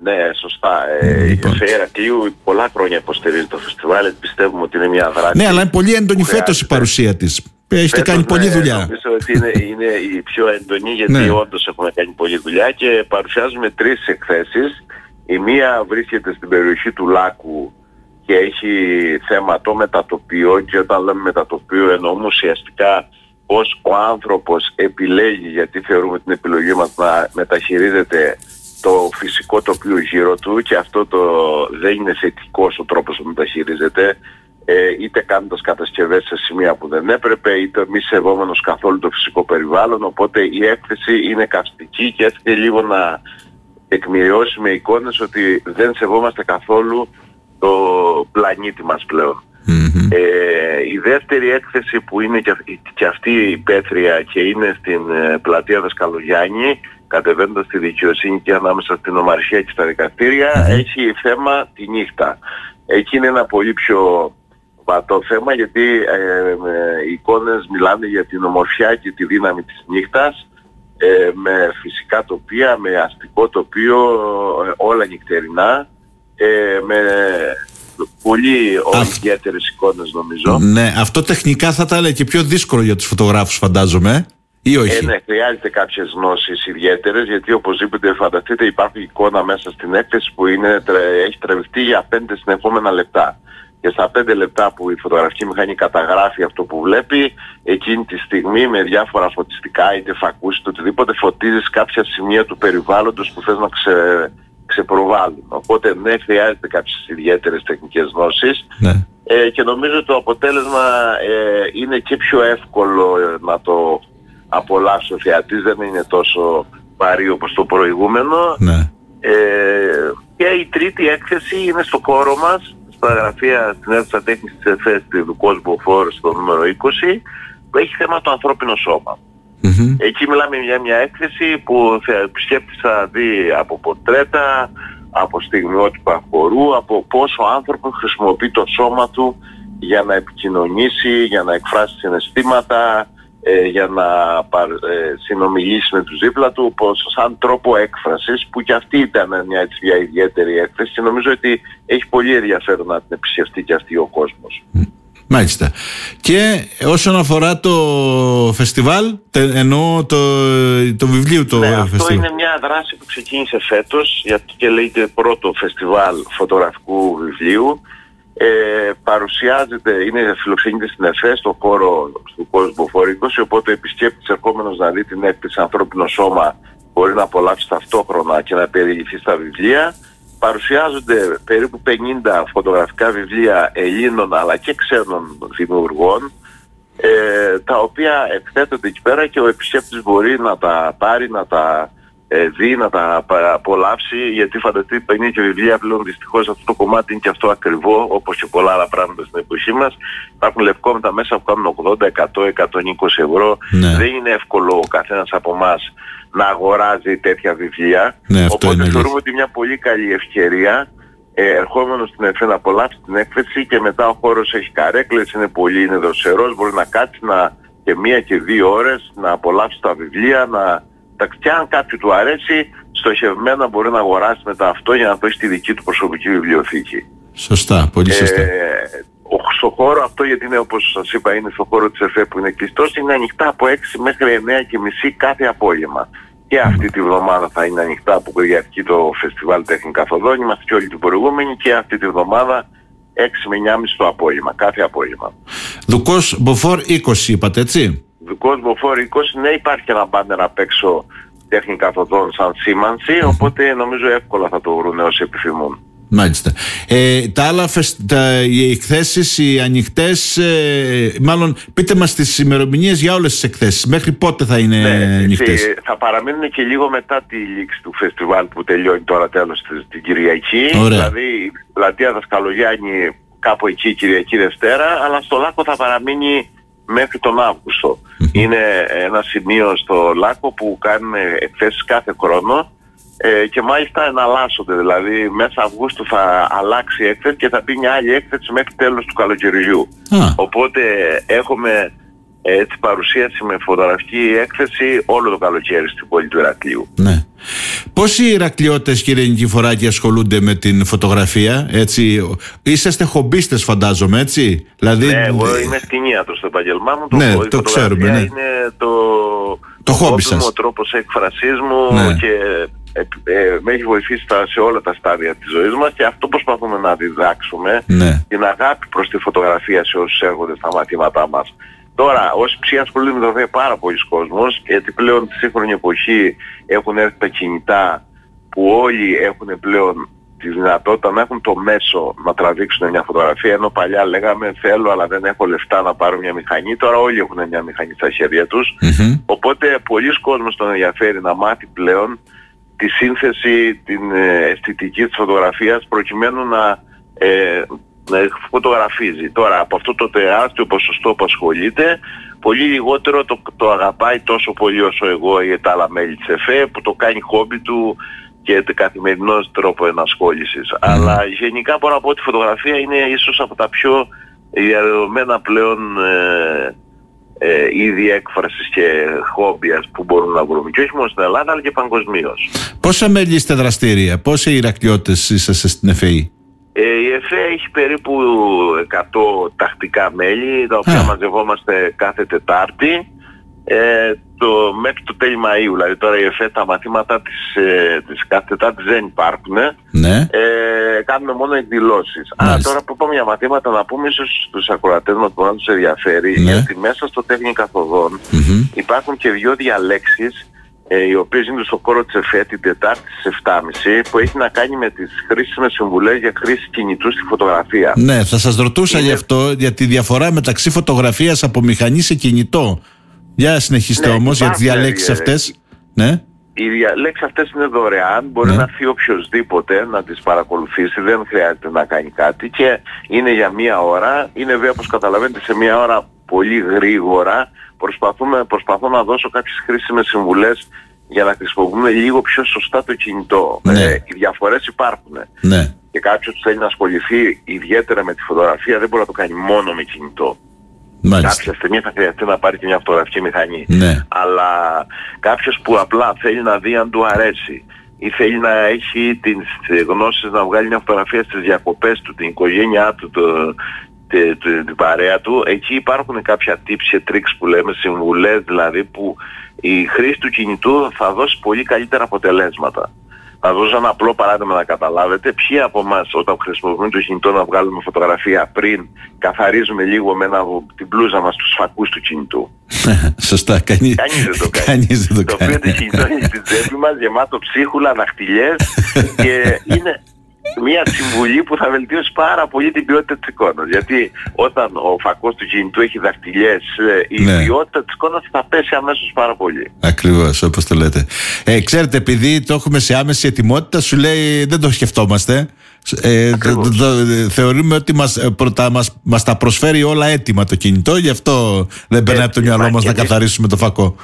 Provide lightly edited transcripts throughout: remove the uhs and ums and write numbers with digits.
Ναι, σωστά. Σε Ηρακλείου πολλά χρόνια υποστηρίζει το φεστιβάλ. Πιστεύουμε ότι είναι μια δράση. Ναι, αλλά είναι πολύ έντονη φέτος η παρουσία της. Έχετε κάνει πολλή δουλειά. Νομίζω ότι είναι η πιο έντονη, γιατί όντως έχουμε κάνει πολλή δουλειά και παρουσιάζουμε 3 εκθέσεις. Η μία βρίσκεται στην περιοχή του Λάκου και έχει θέμα το μετατοπείο, και όταν λέμε μετατοπείο εννοούμε ουσιαστικά πως ο άνθρωπος επιλέγει, γιατί θεωρούμε την επιλογή μας να μεταχειρίζεται το φυσικό τοπίο γύρω του, και αυτό δεν είναι θετικός ο τρόπος που μεταχειρίζεται, είτε κάνοντας κατασκευές σε σημεία που δεν έπρεπε, είτε μη σεβόμενος καθόλου το φυσικό περιβάλλον. Οπότε η έκθεση είναι καυστική και έτσι λίγο να εκμυριώσει με εικόνες ότι δεν σεβόμαστε καθόλου το πλανήτη μας πλέον. Η δεύτερη έκθεση, που είναι και αυτή υπαίθρια και είναι στην πλατεία Δασκαλογιάννη, κατεβαίνοντας τη δικαιοσύνη και ανάμεσα στην ομαρχία και στα δικαστήρια, έχει θέμα τη νύχτα. Εκεί είναι ένα πολύ πιο βατό θέμα, γιατί οι εικόνες μιλάνε για την ομορφιά και τη δύναμη της νύχτας, με φυσικά τοπία, με αστικό τοπίο, όλα νυχτερινά, με πολύ ιδιαίτερες εικόνες νομίζω. Ναι, αυτό τεχνικά θα τα έλεγε και πιο δύσκολο για τους φωτογράφους, φαντάζομαι, ή όχι? Ναι, χρειάζεται κάποιες γνώσεις ιδιαίτερες, γιατί οπωσδήποτε φανταστείτε υπάρχει εικόνα μέσα στην έκθεση που έχει τραβηχτεί για 5 συνεχόμενα λεπτά. Και στα 5 λεπτά που η φωτογραφική μηχανή καταγράφει αυτό που βλέπει, εκείνη τη στιγμή με διάφορα φωτιστικά, είτε φακούς είτε οτιδήποτε, φωτίζεις κάποια σημεία του περιβάλλοντος που θες να ξεπροβάλλουν. Οπότε ναι, χρειάζεται κάποιες ιδιαίτερες τεχνικές γνώσεις. Ναι. Και νομίζω το αποτέλεσμα είναι και πιο εύκολο να το απολαύσει ο θεατής, δεν είναι τόσο βαρύ όπως το προηγούμενο. Ναι. Και η τρίτη έκθεση είναι στο χώρο μας, στα γραφεία στην αίθουσα τέχνης της ΕΦΕΣ του Κόσμο Φόρ στο νούμερο 20, που έχει θέμα το ανθρώπινο σώμα. Εκεί μιλάμε για μια έκθεση που θα επισκέπτης θα δει από πορτρέτα, από στιγμιότυπα χορού, από πώς ο άνθρωπος χρησιμοποιεί το σώμα του για να επικοινωνήσει, για να εκφράσει συναισθήματα, για να συνομιλήσει με τους δίπλα του, πως σαν τρόπο έκφρασης, που και αυτή ήταν μια ιδιαίτερη έκθεση και νομίζω ότι έχει πολύ ενδιαφέρον να την επισκεφτεί και αυτή ο κόσμος. Μάλιστα. Και όσον αφορά το φεστιβάλ, εννοώ το βιβλίο το φεστιβάλ. Αυτό είναι μια δράση που ξεκίνησε φέτος, γιατί και λέγεται πρώτο φεστιβάλ φωτογραφικού βιβλίου. Παρουσιάζεται, φιλοξενείται στην ΕΦΕΣ, στο χώρο του Κόσμο Φόρ 20, οπότε ο επισκέπτης ερχόμενος να δει την έκθεση ανθρώπινο σώμα μπορεί να απολαύσει ταυτόχρονα και να περιληφθεί στα βιβλία. Παρουσιάζονται περίπου 50 φωτογραφικά βιβλία Ελλήνων αλλά και ξένων δημιουργών, τα οποία εκθέτονται εκεί πέρα και ο επισκέπτης μπορεί να τα πάρει, να τα δει, να τα απολαύσει, γιατί φανταστείτε 50 και βιβλία πλέον δυστυχώς αυτό το κομμάτι είναι και αυτό ακριβό, όπως και πολλά άλλα πράγματα στην εποχή μας. Υπάρχουν λευκόμετα μέσα που κάνουν 80, 100, 120 ευρώ. Ναι. Δεν είναι εύκολο ο καθένας από εμάς να αγοράζει τέτοια βιβλία. Ναι, οπότε θεωρούμε ότι μια πολύ καλή ευκαιρία ερχόμενος στην ΕΦΕ να απολαύσει την έκθεση, και μετά ο χώρος έχει καρέκλες, είναι δροσερός, μπορεί να κάτσει και 1 και 2 ώρες να απολαύσει τα βιβλία, και αν κάποιο του αρέσει, στοχευμένα μπορεί να αγοράσει μετά αυτό για να το έχει στη δική του προσωπική βιβλιοθήκη. Σωστά, πολύ σωστά. Στο χώρο αυτό, γιατί είναι, όπως σας είπα, είναι στο χώρο της ΕΦΕ που είναι κλειστός, είναι ανοιχτά από 6 μέχρι 9:30 κάθε απόγευμα. Και αυτή τη βδομάδα θα είναι ανοιχτά που διαρκεί το φεστιβάλ Τέχνη Καθοδόν. Είμαστε και όλοι την προηγούμενη, και αυτή τη βδομάδα 6 με 9:30 το απόγευμα, κάθε απόγευμα. Δουκός Μποφόρ 20 είπατε, έτσι? Δουκός Μποφόρ 20, ναι, υπάρχει και ένα μπάνερ απ' έξω Τέχνη Καθοδόν σαν σήμανση, οπότε νομίζω εύκολα θα το βρουν όσοι επιθυμούν. Μάλιστα. Τα άλλα οι εκθέσεις, οι ανοιχτές, μάλλον πείτε μας τις ημερομηνίες για όλες τις εκθέσεις. Μέχρι πότε θα είναι ανοιχτές? Θα παραμείνουν και λίγο μετά τη λήξη του φεστιβάλ που τελειώνει τώρα τέλος την Κυριακή. Ωραία. Δηλαδή η πλατεία Δασκαλογιάννη κάπου εκεί Κυριακή Δευτέρα, αλλά στο Λάκκο θα παραμείνει μέχρι τον Αύγουστο. Είναι ένα σημείο στο Λάκκο που κάνουμε εκθέσεις κάθε χρόνο. Και μάλιστα εναλλάσσονται, δηλαδή μέσα Αυγούστου θα αλλάξει η έκθεση και θα πει μια άλλη έκθεση μέχρι τέλος του καλοκαιριού. Οπότε έχουμε παρουσίαση με φωτογραφική έκθεση όλο το καλοκαίρι στην πόλη του Ηρακλείου. Ναι. Πόσοι Ηρακλειώτες, κύριε Νικηφοράκη, ασχολούνται με την φωτογραφία, έτσι? Είσαστε χομπίστες, φαντάζομαι, έτσι? Δηλαδή... Ναι, εγώ είμαι σκηνίατρος στο επαγγελμά μου. Ναι, το ξέρουμε. Ναι. Είναι το χόμπι σας. Ο τρόπος έκφρασής μου, ναι. Και με έχει βοηθήσει σε όλα τα στάδια της ζωής μας, και αυτό προσπαθούμε να διδάξουμε, ναι. Την αγάπη προς τη φωτογραφία σε όσους έρχονται στα μαθήματά μας. Τώρα, όσοι ψυχή ασχολούνται με το φωτογραφία, πάρα πολλοί κόσμος, γιατί πλέον τη σύγχρονη εποχή έχουν έρθει τα κινητά, που όλοι έχουν πλέον τη δυνατότητα να έχουν το μέσο να τραβήξουν μια φωτογραφία, ενώ παλιά λέγαμε θέλω αλλά δεν έχω λεφτά να πάρω μια μηχανή. Τώρα όλοι έχουν μια μηχανή στα χέρια τους, οπότε πολλοί κόσμος τον ενδιαφέρει να μάθει πλέον τη σύνθεση, την αισθητική της φωτογραφίας, προκειμένου να φωτογραφίζει. Τώρα, από αυτό το τεράστιο ποσοστό που ασχολείται, πολύ λιγότερο το αγαπάει τόσο πολύ όσο εγώ ή τα άλλα μέλη της ΕΦΕ, που το κάνει χόμπι του και καθημερινός τρόπο ενασχόλησης. Αλλά γενικά μπορώ να πω ότι η φωτογραφία είναι ίσως από τα πιο διαδεδομένα πλέον είδη έκφρασης και χόμπιας που μπορούν να βρούμε, και όχι μόνο στην Ελλάδα αλλά και παγκοσμίως. Πόσα μέλη είστε δραστήρια, πόσοι Ηρακλειώτες είσαστε στην ΕΦΕΗ? Η ΕΦΕ έχει περίπου 100 τακτικά μέλη, τα οποία μαζευόμαστε κάθε Τετάρτη, μέχρι το τέλη Μαΐου. Δηλαδή τώρα η ΕΦΕ, τα μαθήματα της κάθε Τετάρτης δεν υπάρχουν, ναι. Κάνουμε μόνο εκδηλώσεις. Τώρα που πάμε για μαθήματα, να πούμε ίσως στους ακροατές μας που να τους ενδιαφέρει, ναι. Γιατί μέσα στο Τέχνη Καθοδών υπάρχουν και 2 διαλέξεις, οι οποίες είναι στο χώρο της ΕΦΕ την Τετάρτη στις 7.30, που έχει να κάνει με τις χρήσιμες συμβουλές για χρήση κινητού στη φωτογραφία. Ναι, θα σας ρωτούσα γι' αυτό, για τη διαφορά μεταξύ φωτογραφίας από μηχανή σε κινητό. Για συνεχίστε, ναι, όμως για τις διαλέξεις αυτές. Ναι. Οι διαλέξεις αυτές είναι δωρεάν, μπορεί να έρθει οποιοσδήποτε να τις παρακολουθήσει, δεν χρειάζεται να κάνει κάτι, και είναι για 1 ώρα. Είναι βέβαια, όπως καταλαβαίνετε, σε 1 ώρα πολύ γρήγορα. Προσπαθώ να δώσω κάποιες χρήσιμες συμβουλές για να χρησιμοποιούμε λίγο πιο σωστά το κινητό. Ναι. Οι διαφορές υπάρχουν. Ναι. Και κάποιος που θέλει να ασχοληθεί ιδιαίτερα με τη φωτογραφία δεν μπορεί να το κάνει μόνο με κινητό. Μάλιστα. Κάποια στιγμή θα χρειαστεί να πάρει και μια φωτογραφική μηχανή. Ναι. Αλλά κάποιος που απλά θέλει να δει αν του αρέσει ή θέλει να έχει τις γνώσεις να βγάλει μια φωτογραφία στις διακοπές του, την οικογένειά του, την παρέα του, εκεί υπάρχουν κάποια tips και tricks που λέμε, συμβουλές δηλαδή, που η χρήση του κινητού θα δώσει πολύ καλύτερα αποτελέσματα. Θα δώσω ένα απλό παράδειγμα να καταλάβετε. Ποιοι από εμάς όταν χρησιμοποιούμε το κινητό να βγάλουμε φωτογραφία, πριν καθαρίζουμε λίγο με την μπλούζα μας τους φακούς του κινητού? Σωστά, κανείς δεν το κάνει. Το οποίο το κινητό είναι στην τσέπη μας, γεμάτο ψίχουλα, δαχτυλιές, και είναι μια συμβουλή που θα βελτιώσει πάρα πολύ την ποιότητα της εικόνας. Γιατί όταν ο φακός του κινητού έχει δαχτυλιές, η ποιότητα της εικόνας θα πέσει αμέσως πάρα πολύ. Ακριβώς, όπως το λέτε. Ξέρετε, επειδή το έχουμε σε άμεση ετοιμότητα, σου λέει δεν το σκεφτόμαστε. Θεωρούμε ότι μας τα προσφέρει όλα έτοιμα το κινητό, γι' αυτό δεν περνάει από το μυαλό μας να καθαρίσουμε το φακό.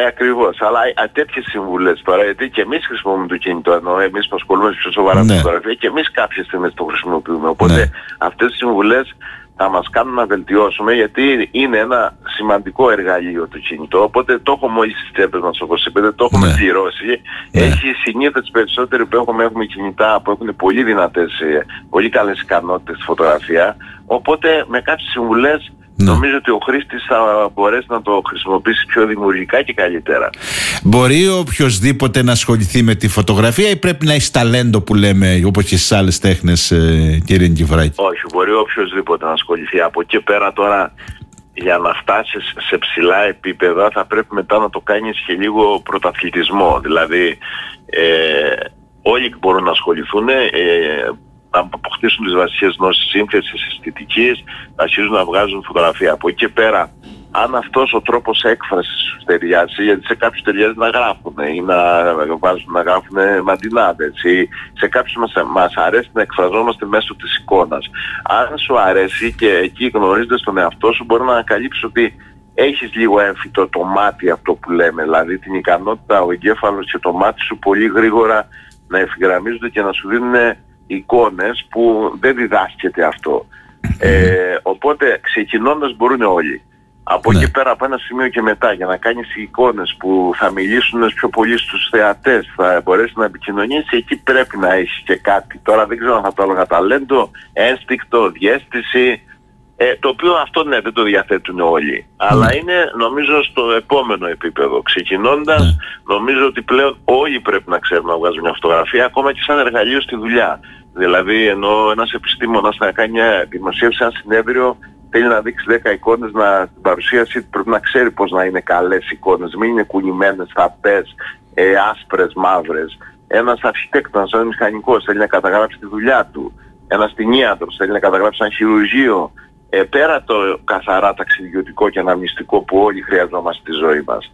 Ακριβώς, αλλά τέτοιες συμβουλές τώρα, γιατί και εμείς χρησιμοποιούμε το κινητό, ενώ εμείς που ασχολούμαστε πιο σοβαρά με τη φωτογραφία, και εμείς κάποιες στιγμές το χρησιμοποιούμε. Οπότε αυτές τις συμβουλές θα μας κάνουν να βελτιώσουμε, γιατί είναι ένα σημαντικό εργαλείο το κινητό. Οπότε το έχουμε όλοι στις τσέπες μας, όπως είπατε, το έχουμε πληρώσει. Έχει συνήθως τις περισσότεροι που έχουμε κινητά που έχουν πολύ δυνατές, πολύ καλές ικανότητες στη φωτογραφία. Οπότε με κάποιες συμβουλές νομίζω ότι ο χρήστης θα μπορέσει να το χρησιμοποιήσει πιο δημιουργικά και καλύτερα. Μπορεί οποιοσδήποτε να ασχοληθεί με τη φωτογραφία ή πρέπει να έχει ταλέντο που λέμε, όπως και στις άλλες τέχνες, κύριε Νικηφοράκη? Όχι, μπορεί οποιοσδήποτε να ασχοληθεί. Από εκεί πέρα τώρα, για να φτάσεις σε ψηλά επίπεδα, θα πρέπει μετά να το κάνεις και λίγο πρωταθλητισμό. Δηλαδή όλοι μπορούν να ασχοληθούν, να αποκτήσουν τις βασικές γνώσεις σύνθεσης, αισθητικής, να αρχίζουν να βγάζουν φωτογραφία. Από εκεί και πέρα, αν αυτός ο τρόπος έκφρασης σου ταιριάζει, γιατί σε κάποιους ταιριάζει να γράφουν ή να γράφουν μαντινάδες, ή σε κάποιους μας αρέσει να εκφραζόμαστε μέσω της εικόνας. Αν σου αρέσει και εκεί γνωρίζοντας τον εαυτό σου, μπορεί να ανακαλύψεις ότι έχεις λίγο έμφυτο το μάτι, αυτό που λέμε, δηλαδή την ικανότητα ο εγκέφαλος και το μάτι σου πολύ γρήγορα να ευθυγραμμίζονται και να σου δίνουν εικόνες που δεν διδάσκεται αυτό. Οπότε ξεκινώντας μπορούν όλοι. Από εκεί πέρα, από ένα σημείο και μετά, για να κάνεις εικόνες που θα μιλήσουν πιο πολύ στους θεατές, θα μπορέσει να επικοινωνήσει, εκεί πρέπει να έχει και κάτι. Τώρα δεν ξέρω αν θα το έλεγα ταλέντο, ένστικτο, διαίσθηση, το οποίο αυτό ναι, δεν το διαθέτουν όλοι. Αλλά είναι νομίζω στο επόμενο επίπεδο. Ξεκινώντας, νομίζω ότι πλέον όλοι πρέπει να ξέρουν να βγάζουν μια φωτογραφία, ακόμα και σαν εργαλείο στη δουλειά. Δηλαδή, ενώ ένας επιστήμονας θα κάνει μια δημοσίευση, ένα συνέδριο, θέλει να δείξει 10 εικόνες, στην παρουσίαση πρέπει να ξέρει πώς να είναι καλές εικόνες, μην είναι κουνημένες, θαπές, άσπρες, μαύρες. Ένας αρχιτέκτονας, ένας μηχανικός θέλει να καταγράψει τη δουλειά του. Ένας κτηνίατρος θέλει να καταγράψει ένα χειρουργείο. Πέρα το καθαρά ταξιδιωτικό και αναμνηστικό που όλοι χρειαζόμαστε στη ζωή μας.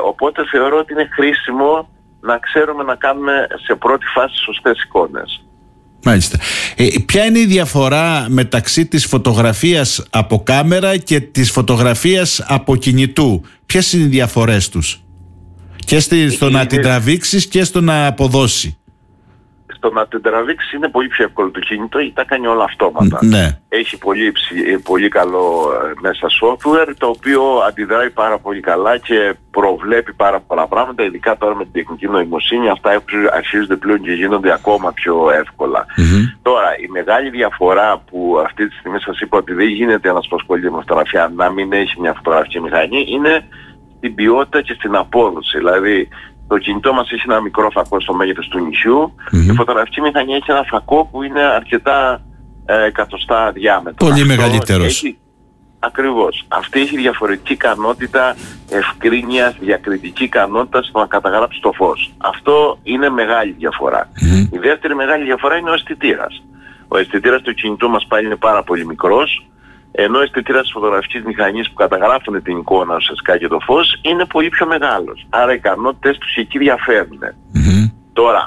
Οπότε θεωρώ ότι είναι χρήσιμο να ξέρουμε να κάνουμε σε πρώτη φάση σωστές εικόνες. Μάλιστα. Ποια είναι η διαφορά μεταξύ της φωτογραφίας από κάμερα και της φωτογραφίας από κινητού? Ποιες είναι οι διαφορές τους? Και στο να την τραβήξεις και στο να αποδώσει. Στο να την τραβήξεις είναι πολύ πιο εύκολο. Το κινητό τα κάνει όλα αυτόματα. Ναι. Έχει πολύ καλό μέσα software, το οποίο αντιδράει πάρα πολύ καλά και προβλέπει πάρα πολλά πράγματα, ειδικά τώρα με την τεχνητή νοημοσύνη. Αυτά αρχίζονται πλέον και γίνονται ακόμα πιο εύκολα. Τώρα, η μεγάλη διαφορά που αυτή τη στιγμή σας είπα ότι δεν γίνεται ένας που ασχολείται με φωτογραφία να μην έχει μια φωτογραφική μηχανή, είναι στην ποιότητα και στην απόδοση. Δηλαδή, το κινητό μας έχει ένα μικρό φακό στο μέγεθος του νησιού. Η φωτογραφική μηχανή έχει ένα φακό που είναι αρκετά εκατοστά διάμετρο. Πολύ μεγαλύτερος. Ακριβώς. Αυτή έχει διαφορετική ικανότητα ευκρίνειας, διακριτική ικανότητα στο να καταγράψει το φως. Αυτό είναι μεγάλη διαφορά. Η δεύτερη μεγάλη διαφορά είναι ο αισθητήρας. Ο αισθητήρας του κινητού μας πάλι είναι πάρα πολύ μικρός, ενώ ο αισθητήρας της φωτογραφικής μηχανής που καταγράφουν την εικόνα ουσιαστικά και το φως είναι πολύ πιο μεγάλος. Άρα οι ικανότητες τους εκεί διαφέρουν. Τώρα,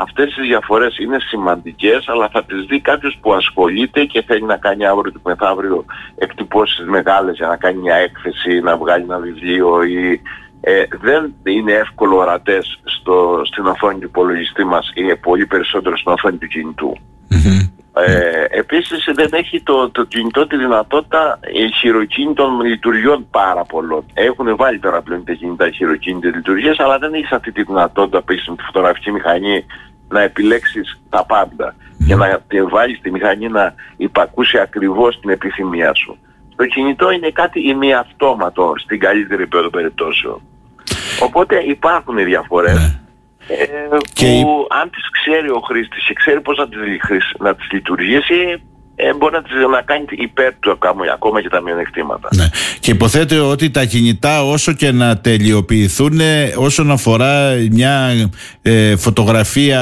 αυτές οι διαφορές είναι σημαντικές, αλλά θα τις δει κάποιος που ασχολείται και θέλει να κάνει αύριο και μεθαύριο εκτυπώσεις μεγάλες για να κάνει μια έκθεση, να βγάλει ένα βιβλίο ή δεν είναι εύκολο ορατές στην οθόνη του υπολογιστή μας ή πολύ περισσότερο στην οθόνη του κινητού. Επίσης δεν έχει το κινητό τη δυνατότητα χειροκίνητων λειτουργιών πάρα πολλών. Έχουν βάλει τώρα πλέον τα κινητά χειροκίνητες λειτουργίες, αλλά δεν έχεις αυτή τη δυνατότητα που έχεις με τη φωτογραφική μηχανή να επιλέξεις τα πάντα και να βάλεις τη μηχανή να υπακούσει ακριβώς την επιθυμία σου. Το κινητό είναι κάτι ημιαυτόματο στην καλύτερη των περιπτώσεων. Οπότε υπάρχουν οι διαφορές. Που αν τις ξέρει ο χρήστης και ξέρει πώς να τις λειτουργήσει, μπορεί να κάνει υπέρ του ακόμα και τα μειονεκτήματα. Ναι. Και υποθέτω ότι τα κινητά, όσο και να τελειοποιηθούν όσον αφορά μια φωτογραφία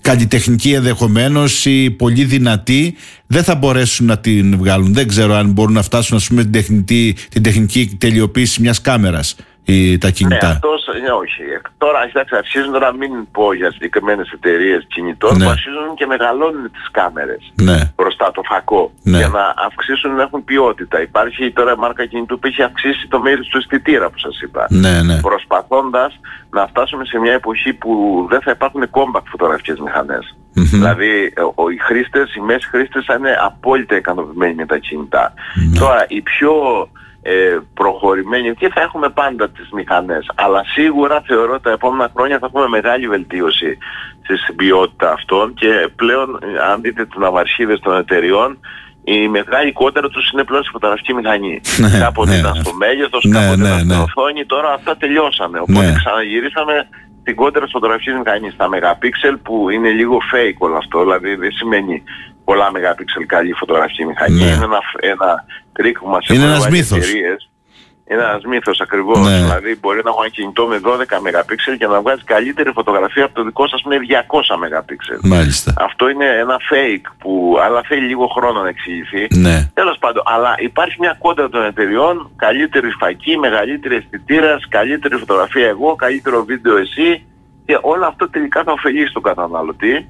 καλλιτεχνική ενδεχομένως ή πολύ δυνατή, δεν θα μπορέσουν να την βγάλουν. Δεν ξέρω αν μπορούν να φτάσουν, ας πούμε, την τεχνική τελειοποίηση μιας κάμερας τα κινητά. Όχι. Τώρα αρχίζουν να μην πω για συγκεκριμένες εταιρείες κινητών που αρχίζουν και μεγαλώνουν τις κάμερες μπροστά το φακό για να αυξήσουν να έχουν ποιότητα. Υπάρχει τώρα μάρκα κινητού που έχει αυξήσει το μέγεθος του αισθητήρα που σας είπα. Προσπαθώντας να φτάσουμε σε μια εποχή που δεν θα υπάρχουν compact φωτογραφικές μηχανές. Δηλαδή οι χρήστες, οι μέση χρήστες θα είναι απόλυτα ικανοποιημένοι με τα κινητά. Τώρα οι πιο προχωρημένοι και θα έχουμε πάντα τις μηχανές, αλλά σίγουρα θεωρώ τα επόμενα χρόνια θα έχουμε μεγάλη βελτίωση στην ποιότητα αυτών και πλέον αν δείτε τις ναυαρχίδες των εταιριών, η μεγάλη κότερα τους είναι πλέον στη φωτογραφική μηχανή. Κάποτε ήταν στο μέγεθος, κάποτε ήταν στην οθόνη, τώρα αυτά τελειώσανε, οπότε ξαναγυρίσαμε την κότερα της φωτογραφικής μηχανής στα μεγαπίξελ, που είναι λίγο fake όλο αυτό, δηλαδή δεν σημαίνει πολλά μεγαπίξελ καλή φωτογραφική μηχανή. Είναι ένα τρίκ που μας είναι ένας μύθος. Είναι ένας μύθος ακριβώς. Δηλαδή μπορεί να έχω ένα κινητό με 12 μεγαπίξελ και να βγάζει καλύτερη φωτογραφία από το δικό σας με 200 μεγαπίξελ. Αυτό είναι ένα fake αλλά θέλει λίγο χρόνο να εξηγηθεί. Τέλος πάντων, αλλά υπάρχει μια κόντρα των εταιριών, καλύτερη φακή, μεγαλύτερη αισθητήρας, καλύτερη φωτογραφία εγώ, καλύτερο βίντεο εσύ. Και όλο αυτό τελικά θα ωφελήσει τον καταναλωτή.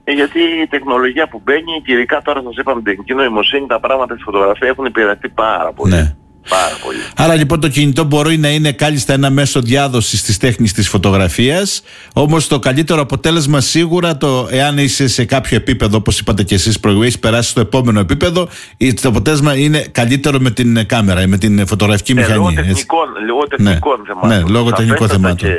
Γιατί η τεχνολογία που μπαίνει, και ειδικά τώρα σας είπαμε την τεχνητή νοημοσύνη, τα πράγματα στη φωτογραφία έχουν επηρεαστεί πάρα πολύ. Πάρα πολύ. Άρα λοιπόν το κινητό μπορεί να είναι κάλλιστα ένα μέσο διάδοσης της τέχνης της φωτογραφίας, όμως το καλύτερο αποτέλεσμα σίγουρα, εάν είσαι σε κάποιο επίπεδο, όπως είπατε και εσείς προηγουμένως, έχεις περάσει στο επόμενο επίπεδο, το αποτέλεσμα είναι καλύτερο με την κάμερα ή με την φωτογραφική μηχανή. Λόγω τεχνικών θεμάτων. Ναι, λόγω τεχνικών θεμάτων.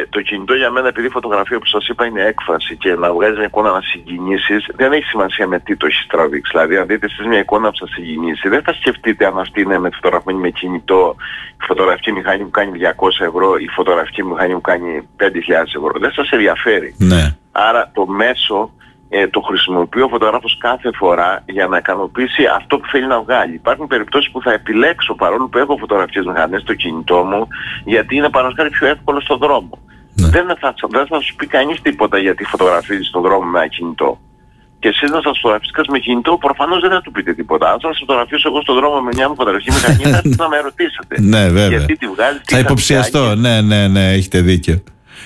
Το κινητό για μένα, επειδή η φωτογραφία που σας είπα είναι έκφραση και να βγάζεις μια εικόνα να συγκινήσεις, δεν έχει σημασία με τι το έχεις τραβήξει. Δηλαδή, αν δείτε εσείς μια εικόνα που σας συγκινήσει, δεν θα σκεφτείτε αν αυτή είναι φωτογραφμένη με κινητό, η φωτογραφική μηχανή που κάνει 200 ευρώ, η φωτογραφική μηχανή που κάνει 5.000 ευρώ. Δεν σας ενδιαφέρει. Ναι. Άρα το μέσο το χρησιμοποιεί ο φωτογράφος κάθε φορά για να ικανοποιήσει αυτό που θέλει να βγάλει. Υπάρχουν περιπτώσεις που θα επιλέξω, παρόλο που έχω φωτογραφικές μηχανές στο κινητό μου, γιατί είναι παραδείγματος πιο εύκολο στον δρόμο. Ναι. Δεν θα σου πει κανείς τίποτα γιατί φωτογραφίζεις στον δρόμο με ένα κινητό. Και εσείς να σας φωτογραφίσετε με κινητό, προφανώς δεν θα του πείτε τίποτα. Αν σας φωτογραφίσω εγώ στον δρόμο με μια φωτογραφική μηχανή, θα με ρωτήσετε. Ναι, βέβαια. Γιατί τη βγάλεις, θα υποψιαστώ. Ναι, έχετε δίκιο.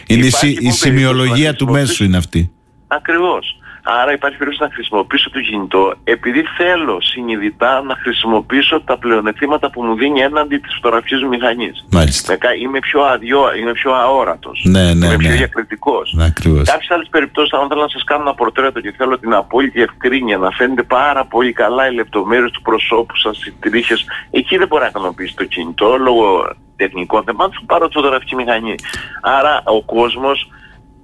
Είναι η σημειολογία του μέσου είναι αυτή. Ακριβώς. Άρα υπάρχει περίπτωση να χρησιμοποιήσω το κινητό επειδή θέλω συνειδητά να χρησιμοποιήσω τα πλεονεκτήματα που μου δίνει έναντι της φωτογραφικής μου μηχανής. Μάλιστα. Είμαι πιο αόρατος. Ναι, είμαι πιο διακριτικός. Ακριβώς. Κάποιες άλλες περιπτώσεις, αν θέλω να σας κάνω ένα πορτρέτο και θέλω την απόλυτη ευκρίνεια, να φαίνεται πάρα πολύ καλά οι λεπτομέρειες του προσώπου σας, οι τρίχες, εκεί δεν μπορεί να ικανοποιήσει το κινητό λόγω τεχνικών θεμάτων, θα πάρω τη φωτογραφική μηχανή. Άρα ο κόσμος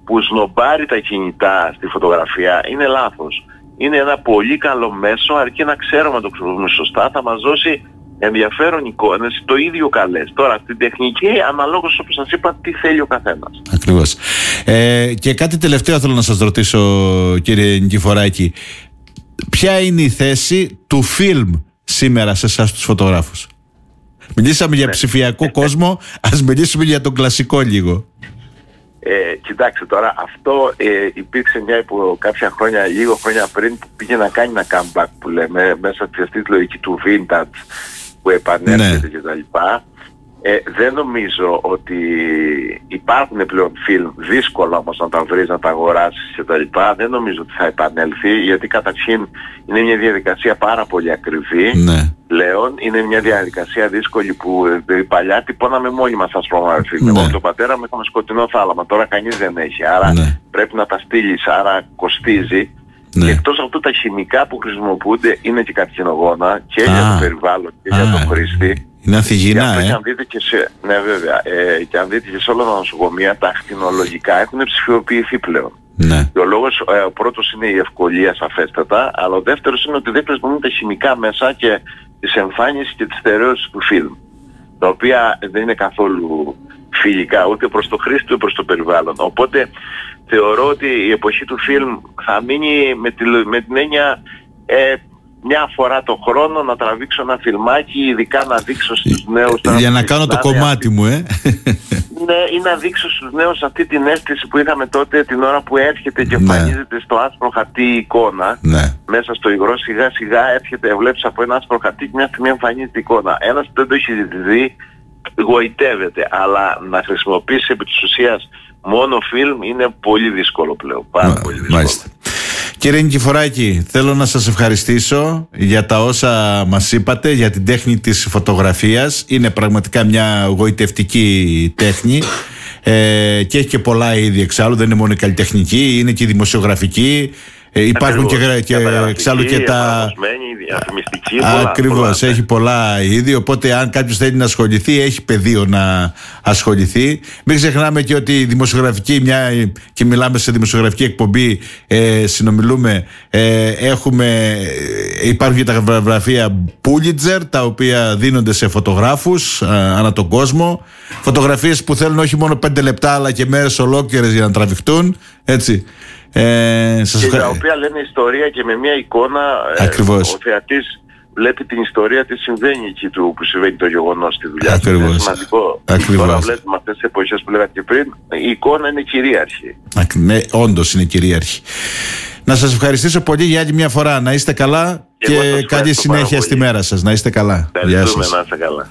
που σνομπάρει τα κινητά στη φωτογραφία είναι λάθος. Είναι ένα πολύ καλό μέσο, αρκεί να ξέρουμε να το χρησιμοποιούμε σωστά, θα μας δώσει ενδιαφέρον εικόνες, το ίδιο καλές. Τώρα, στην τεχνική, αναλόγως όπως σας είπα, τι θέλει ο καθένας. Ακριβώς. Και κάτι τελευταίο θέλω να σας ρωτήσω, κύριε Νικηφοράκη. Ποια είναι η θέση του φιλμ σήμερα σε εσάς τους φωτογράφους? Μιλήσαμε για ψηφιακό κόσμο, ας μιλήσουμε για τον κλασικό λίγο. Κοιτάξτε τώρα, αυτό υπήρξε κάποια χρόνια, λίγο χρόνια πριν, που πήγε να κάνει ένα comeback που λέμε, μέσα στη λογική του vintage που επανέρχεται κτλ. Δεν νομίζω ότι υπάρχουν πλέον φιλμ, δύσκολα όμως να τα βρεις, να τα αγοράσεις κτλ. Δεν νομίζω ότι θα επανέλθει, γιατί καταρχήν είναι μια διαδικασία πάρα πολύ ακριβή. Ναι. Πλέον είναι μια διαδικασία δύσκολη που παλιά τυπώναμε μόνοι μας ασφαλώς. Ναι. Εγώ τον πατέρα μου είχαμε σκοτεινό θάλαμα, τώρα κανείς δεν έχει, άρα πρέπει να τα στείλεις, άρα κοστίζει. Ναι. Και εκτός αυτού τα χημικά που χρησιμοποιούνται είναι και καρκινογόνα και για το περιβάλλον και για τον χρήστη. Είναι ανθυγιεινά, και αν δείτε και ναι, βέβαια. Και αν δείτε και σε όλα τα νοσοκομεία, τα ακτινολογικά έχουν ψηφιοποιηθεί πλέον. Ναι. Και ο λόγος, ο πρώτος είναι η ευκολία σαφέστατα, αλλά ο δεύτερος είναι ότι δεν χρησιμοποιούν τα χημικά μέσα και της εμφάνισης και της στερεώσης του φιλμ, τα οποία δεν είναι καθόλου φιλικά ούτε προς το χρήστη ούτε προς το περιβάλλον. Οπότε θεωρώ ότι η εποχή του φιλμ θα μείνει με την έννοια μια φορά το χρόνο να τραβήξω ένα φιλμάκι, ειδικά να δείξω στους νέους... Για να κάνω το κομμάτι μου, Ναι, ή να δείξω στους νέους αυτή την αίσθηση που είχαμε τότε την ώρα που έρχεται και εμφανίζεται στο άσπρο χαρτί η εικόνα. Ναι. Μέσα στο υγρό σιγά σιγά έρχεται, βλέπεις από ένα άσπρο χαρτί και μια στιγμή εμφανίζεται η εικόνα. Ένας που δεν το έχει δει γοητεύεται, αλλά να χρησιμοποιήσει επί της ουσίας μόνο φιλμ είναι πολύ δύσκολο πλέον. Πάρα πολύ δύσκολο. Μάλιστα. Κύριε Νικηφοράκη, θέλω να σας ευχαριστήσω για τα όσα μας είπατε, για την τέχνη της φωτογραφίας. Είναι πραγματικά μια γοητευτική τέχνη και έχει και πολλά είδη εξάλλου, δεν είναι μόνο η καλλιτεχνική, είναι και η δημοσιογραφική. Υπάρχουν και εξάλλου και τα... Ακριβώς, έχει πολλά είδη, οπότε αν κάποιος θέλει να ασχοληθεί, έχει πεδίο να ασχοληθεί. Μην ξεχνάμε και ότι η δημοσιογραφική, και μιλάμε σε δημοσιογραφική εκπομπή, συνομιλούμε, υπάρχουν και τα βραβεία Pulitzer, τα οποία δίνονται σε φωτογράφους ανά τον κόσμο. Φωτογραφίες που θέλουν όχι μόνο 5 λεπτά αλλά και μέρες ολόκληρες για να τραβηχτούν, έτσι. Και τα οποία λένε ιστορία και με μια εικόνα ο θεατής βλέπει την ιστορία τι συμβαίνει εκεί του που συμβαίνει το γεγονός στη δουλειά του. Είναι σημαντικό. Τώρα βλέπουμε αυτές τις εποχές που λέγατε και πριν, η εικόνα είναι κυρίαρχη. Ναι, όντως είναι κυρίαρχη. Να σας ευχαριστήσω πολύ για άλλη μια φορά. Να είστε καλά και καλή συνέχεια στη μέρα σας. Να είστε καλά. Ευχαριστούμε, να είστε καλά.